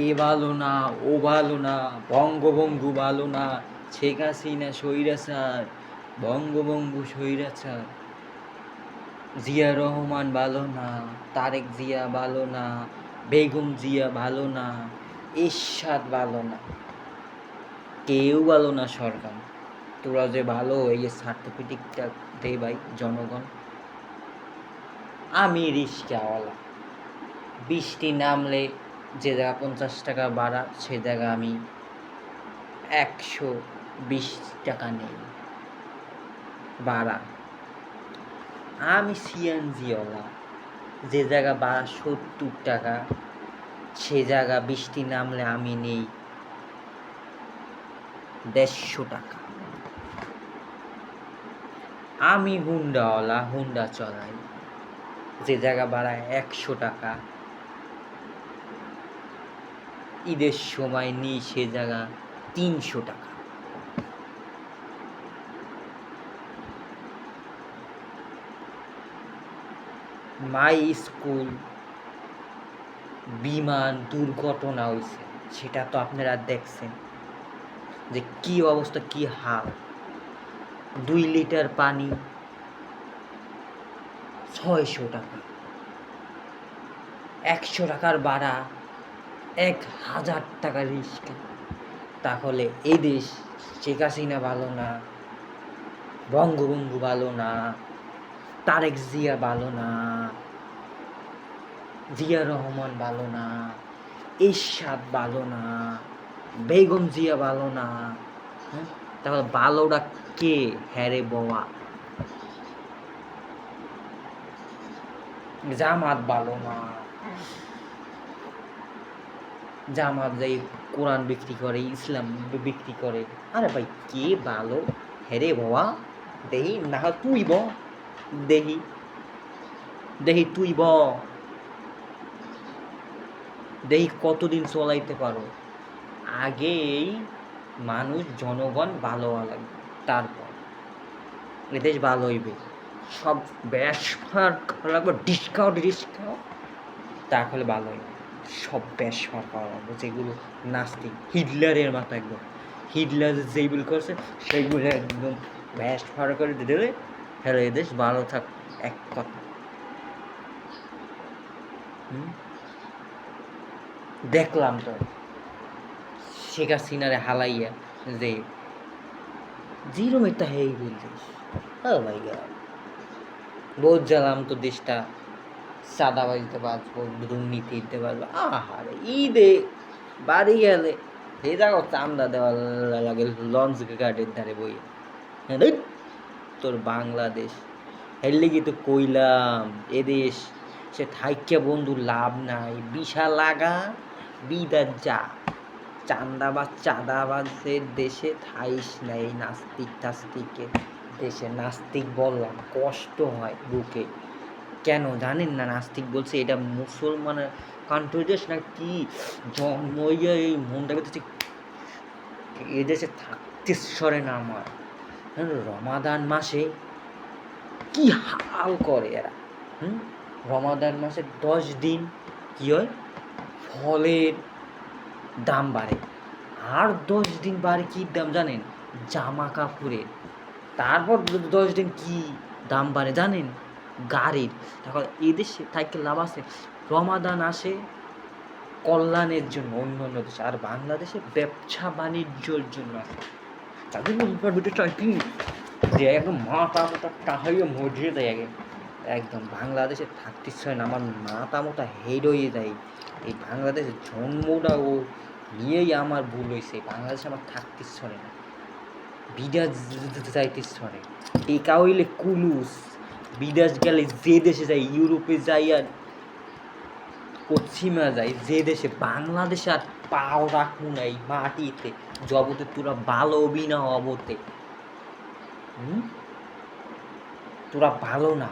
এ ভালো না, ও ভালো না, বঙ্গবন্ধু ভালো না, শেখ হাসিনা স্বৈরাচার, বঙ্গবন্ধু স্বৈরাচার, জিয়া রহমান ভালো না, তারেক জিয়া ভালো না, বেগম জিয়া ভালো না, এরশাদ ভালো না, কেউ ভালো না সরকার। তোরা যে ভালো এই যে সার্টিফিকেটটা দে ভাই জনগণ। আমি রিক্সাওয়ালা, বৃষ্টি নামলে যে জায়গা 50 টাকা ভাড়া সে জায়গা আমি 120 টাকা নেই ভাড়া। আমি সিএনজিওয়ালা, যে জায়গা ভাড়া 70 টাকা সে জায়গা বৃষ্টি নামলে আমি নেই 150 টাকা। আমি হুন্ডাওয়ালা, হুন্ডা চলাই, যে জায়গা ভাড়া 100 টাকা ঈদের সময় নিই সে জায়গা 300 টাকা। মাই স্কুল বিমান দুর্ঘটনা হয়েছে, সেটা তো আপনারা দেখছেন যে কি অবস্থা, কি হাল। 2 লিটার পানি 600 টাকা, 100 টাকার ভাড়া, 1000 টাকা রিক্সা। তাহলে এই দেশ শেখ হাসিনা ভালো না, বঙ্গবন্ধু ভালো না, তারেক জিয়া ভালো না, জিয়া রহমান ভালো না, এরশাদ ভালো না, বেগম জিয়া ভালো না। তাহলে ভালোটা কে? হ্যারে বাবা, জামাত ভালো না, জামাত যাই কোরআন বিক্রি করে, ইসলাম বিক্রি করে। আরে ভাই কে ভালো? হ্যারে বাবা, দেহি না তুই ব, দেহি দেহি তুই ব, দেহি কতদিন চলাইতে পারো। আগেই মানুষ জনগণ ভালো লাগবে, তারপর এদেশ ভালো হইবে। সব ব্যাসফার লাগবে, ডিসকাউন্ট ডিসকাউন্ট, তাহলে ভালো হইবে। সব ব্যাসফার পাওয়া লাগবে, যেগুলো নাস্তিক, হিটলারের মাথা একদম, হিটলার যেইগুলো করছে সেইগুলো একদম ব্যাসফার করে দিলে হ্যালো এদেশ ভালো থাক। এক কথা দেখলাম তো শেখ হাসিনারে হালাইয়া যে জিরো মেটা হয়ে গেল দেশ। ও মাই গড, বহুত জ্বালাম তো দেশটা চাঁদাবাজিতে বাঁচবো, দুর্নীতি দিতে পারবো। আহারে ঈদে বাড়ি গেলে এই দেখো চান্দা দেওয়া লাগে লঞ্চ ঘাটের ধারে বই। হ্যাঁ তোর বাংলাদেশ এর লেগে তো কইলাম এদেশ সে থাইকে বন্ধু লাভ নাই, বিশা লাগা বিদার যা। চাঁদাবাজের দেশে থাইস নাই, নাস্তিক টাস্তিকের দেশে। নাস্তিক বললাম কষ্ট হয় বুকে, কেন জানেন না? নাস্তিক বলছে এটা মুসলমানের কান্ট্রি দেশ না কি, জন্মইয়া এই মনটা করতেছে এদেশে থাকতে সরে না আমার। রমাদান মাসে কি হাল করে এরা। রমাদান মাসে 10 দিন কি হয়, ফলের দাম বাড়ে। আর 10 দিন বাড়ে কি দাম জানেন? জামা কাপড়ের। তারপর 10 দিন কি দাম বাড়ে জানেন? গাড়ির। তখন এদেশে থাকতে লাভ আছে, রমাদান আসে কল্যাণের জন্য অন্য অন্য দেশে, আর বাংলাদেশে ব্যবসা বাণিজ্যর জন্য আসে। তাদের কি যে একদম মাথা মোটা টাহাইয়ে মরিয়ে দেয় আগে একদম। বাংলাদেশে থাকতে চায় না, আমার মাথা মোটা হেড হয়ে যায়। এই বাংলাদেশের জন্মটা ও নিয়েই আমার ভুল হয়েছে। বাংলাদেশে আমার থাকতে ছড়ে না, বিদেশ যাইতে ছড়ে। টেকা হইলে কুলুস, বিদেশ গেলে যে দেশে যাই, ইউরোপে যাই আর পশ্চিমা যাই, যে দেশে বাংলাদেশে আর পাও রাখবো না এই মাটিতে জগতে তোরা ভালো হবি না অবতে। তোরা ভালো না।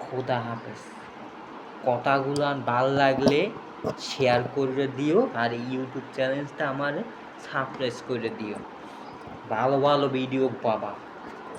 খোদা হাফেজ। কথাগুলো ভাল লাগলে শেয়ার করে দিও, আর ইউটিউব চ্যানেলটা আমার সাবস্ক্রাইব করে দিও। ভালো ভালো ভিডিও পাবা।